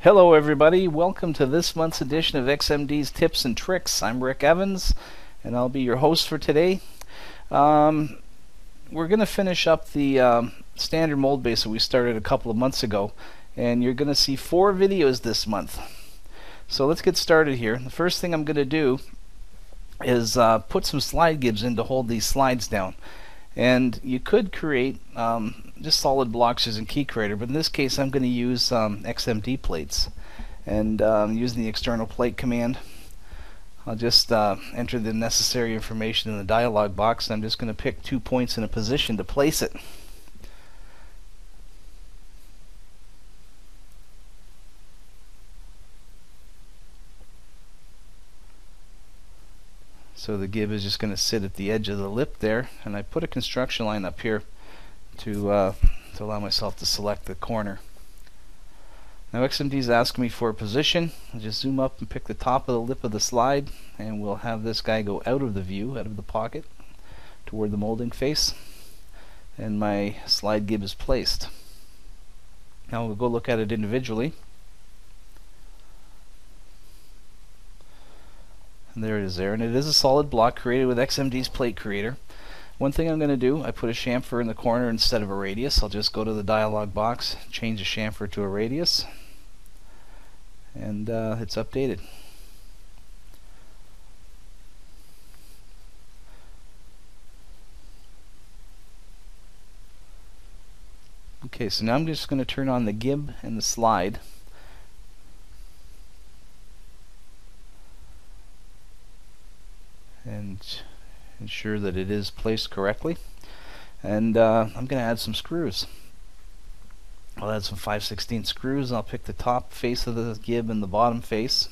Hello everybody, welcome to this month's edition of XMD's Tips and Tricks. I'm Rick Evans and I'll be your host for today. We're going to finish up the standard mold base that we started a couple of months ago, and you're going to see 4 videos this month. So let's get started here. The first thing I'm going to do is put some slide gibs in to hold these slides down. And you could create just solid blocks using Key Creator, but in this case I'm going to use XMD plates. And using the external plate command, I'll just enter the necessary information in the dialog box, and I'm just going to pick 2 points in a position to place it. So the gib is just going to sit at the edge of the lip there, and I put a construction line up here to allow myself to select the corner. Now XMD is asking me for a position. I'll just zoom up and pick the top of the lip of the slide, and we'll have this guy go out of the view, out of the pocket, toward the molding face, and my slide gib is placed. Now we'll go look at it individually. And there it is there, and it is a solid block created with XMD's Plate Creator. One thing I'm going to do, I put a chamfer in the corner instead of a radius. I'll just go to the dialog box, change the chamfer to a radius, and it's updated. Okay, so now I'm just going to turn on the gib and the slide. And ensure that it is placed correctly. And I'm going to add some screws. I'll add some 5/16 screws. I'll pick the top face of the gib and the bottom face.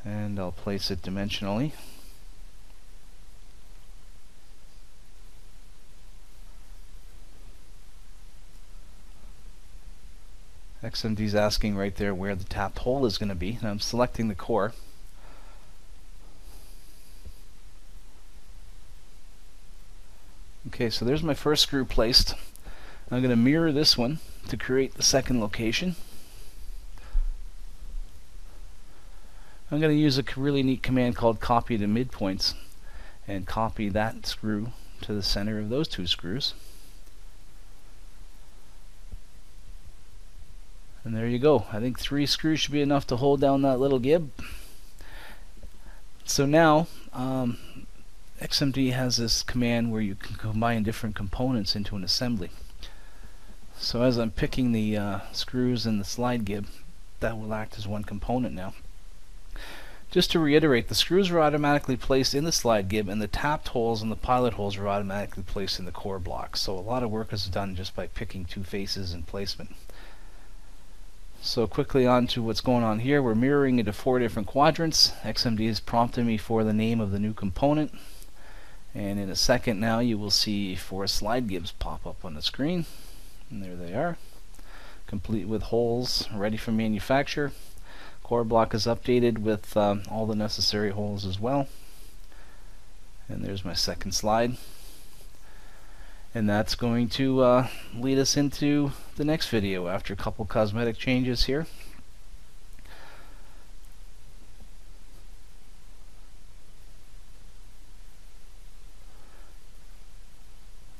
And I'll place it dimensionally. XMD is asking right there where the tapped hole is going to be, and I'm selecting the core. Okay, so there's my first screw placed. I'm going to mirror this one to create the second location. I'm going to use a really neat command called copy to midpoints, and copy that screw to the center of those 2 screws. And there you go. I think 3 screws should be enough to hold down that little gib. So now XMD has this command where you can combine different components into an assembly. So as I'm picking the screws and the slide gib, that will act as one component now. Just to reiterate, the screws are automatically placed in the slide gib, and the tapped holes and the pilot holes are automatically placed in the core block. So a lot of work is done just by picking 2 faces and placement. So quickly on to what's going on here. We're mirroring into 4 different quadrants. XMD is prompting me for the name of the new component, and in a second now you will see 4 slide gibs pop up on the screen, and there they are, complete with holes ready for manufacture. Core block is updated with all the necessary holes as well, and there's my second slide. And that's going to lead us into the next video after a couple cosmetic changes here.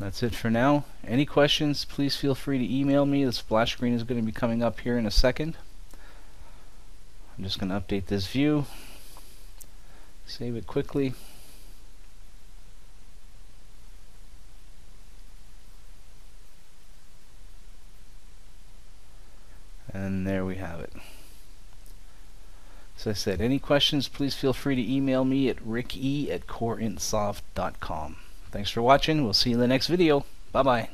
That's it for now. Any questions, please feel free to email me. The splash screen is going to be coming up here in a second. I'm just going to update this view, save it quickly. And there we have it. As I said, any questions, please feel free to email me at ricky@coreintsoft.com. Thanks for watching. We'll see you in the next video. Bye-bye.